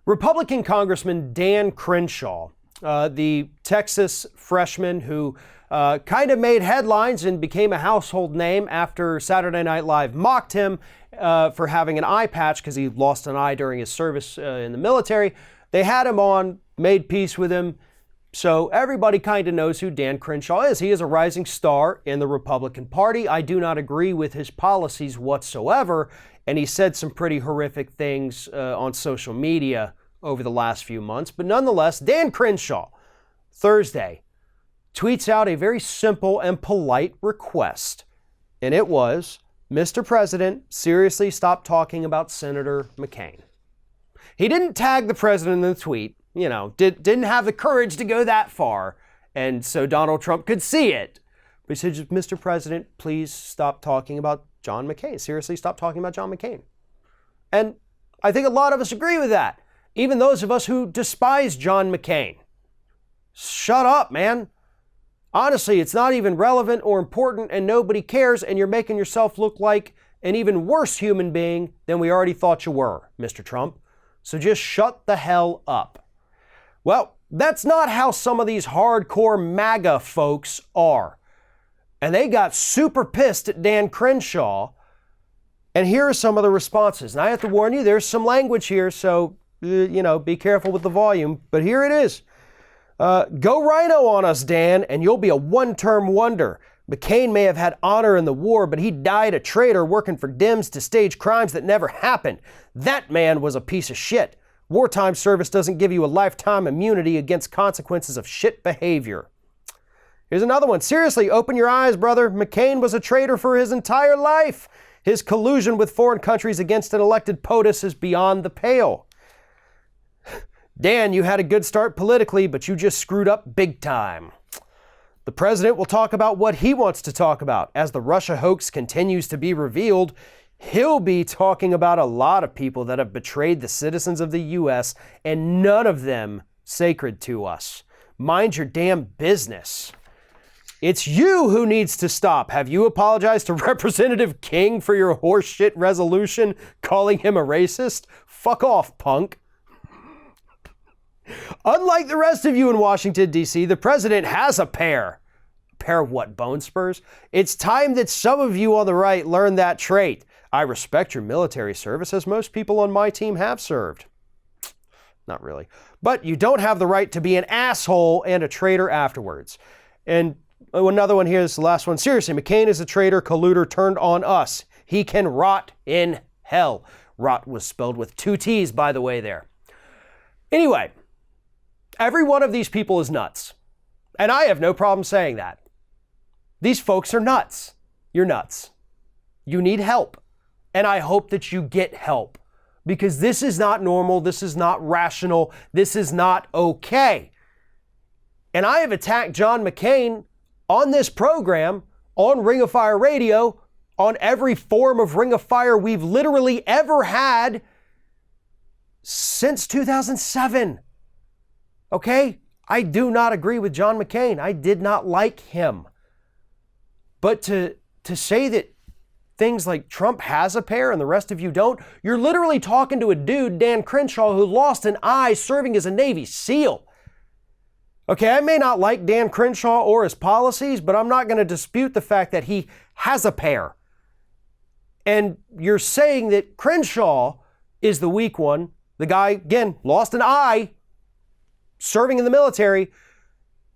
Republican Congressman Dan Crenshaw, the Texas freshman who kind of made headlines and became a household name after Saturday Night Live mocked him for having an eye patch because he lost an eye during his service in the military. They had him on, made peace with him. So everybody kind of knows who Dan Crenshaw is. He is a rising star in the Republican Party. I do not agree with his policies whatsoever, and he said some pretty horrific things on social media over the last few months. But nonetheless, Dan Crenshaw, Thursday, tweets out a very simple and polite request. And it was, Mr. President, seriously stop talking about Senator McCain. He didn't tag the president in the tweet, didn't have the courage to go that far. And so Donald Trump could see it. But he said, Mr. President, please stop talking about John McCain. Seriously, stop talking about John McCain. And I think a lot of us agree with that. Even those of us who despise John McCain. Shut up, man. Honestly, it's not even relevant or important and nobody cares, and you're making yourself look like an even worse human being than we already thought you were, Mr. Trump. So just shut the hell up. Well, that's not how some of these hardcore MAGA folks are. And they got super pissed at Dan Crenshaw. And here are some of the responses. And I have to warn you, there's some language here, so, be careful with the volume. But here it is. Go rhino on us, Dan, and you'll be a one-term wonder. McCain may have had honor in the war, but he died a traitor working for Dems to stage crimes that never happened. That man was a piece of shit. Wartime service doesn't give you a lifetime immunity against consequences of shit behavior. Here's another one. Seriously, open your eyes, brother. McCain was a traitor for his entire life. His collusion with foreign countries against an elected POTUS is beyond the pale. Dan, you had a good start politically, but you just screwed up big time. The president will talk about what he wants to talk about. As the Russia hoax continues to be revealed, he'll be talking about a lot of people that have betrayed the citizens of the U.S., and none of them sacred to us. Mind your damn business. It's you who needs to stop. Have you apologized to Representative King for your horseshit resolution, calling him a racist? Fuck off, punk. Unlike the rest of you in Washington, D.C., the president has a pair. A pair of what, bone spurs? It's time that some of you on the right learn that trait. I respect your military service, as most people on my team have served. Not really. But you don't have the right to be an asshole and a traitor afterwards. And another one here is the last one. Seriously, McCain is a traitor, colluder turned on us. He can rot in hell. Rot was spelled with 2 T's, by the way, there. Anyway, every one of these people is nuts. And I have no problem saying that. These folks are nuts. You're nuts. You need help. And I hope that you get help. Because this is not normal. This is not rational. This is not okay. And I have attacked John McCain on this program, on Ring of Fire Radio, on every form of Ring of Fire we've literally ever had since 2007. Okay? I do not agree with John McCain. I did not like him. But to say that things like Trump has a pair and the rest of you don't, you're literally talking to a dude, Dan Crenshaw, who lost an eye serving as a Navy SEAL. Okay, I may not like Dan Crenshaw or his policies, but I'm not going to dispute the fact that he has a pair. And you're saying that Crenshaw is the weak one. The guy, again, lost an eye serving in the military,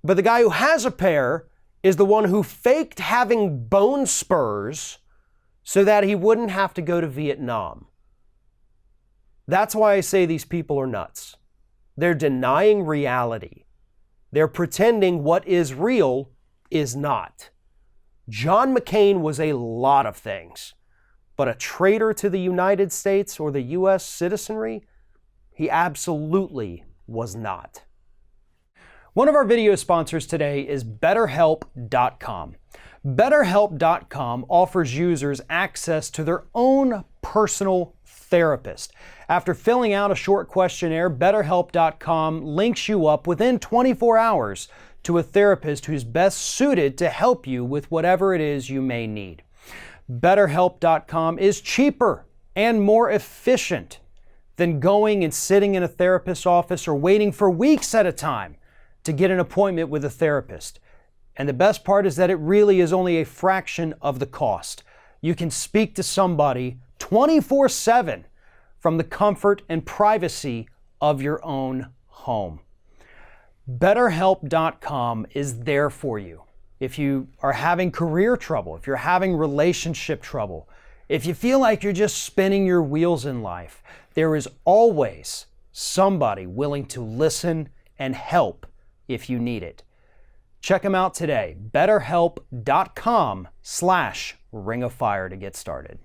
but the guy who has a pair is the one who faked having bone spurs so that he wouldn't have to go to Vietnam. That's why I say these people are nuts. They're denying reality. They're pretending what is real is not. John McCain was a lot of things, but a traitor to the United States or the U.S. citizenry, he absolutely was not. One of our video sponsors today is BetterHelp.com. BetterHelp.com offers users access to their own personal therapist. After filling out a short questionnaire, BetterHelp.com links you up within 24 hours to a therapist who's best suited to help you with whatever it is you may need. BetterHelp.com is cheaper and more efficient than going and sitting in a therapist's office or waiting for weeks at a time to get an appointment with a therapist. And the best part is that it really is only a fraction of the cost. You can speak to somebody 24/7 from the comfort and privacy of your own home. BetterHelp.com is there for you. If you are having career trouble, if you're having relationship trouble, if you feel like you're just spinning your wheels in life, there is always somebody willing to listen and help if you need it. Check them out today, betterhelp.com/ringofire to get started.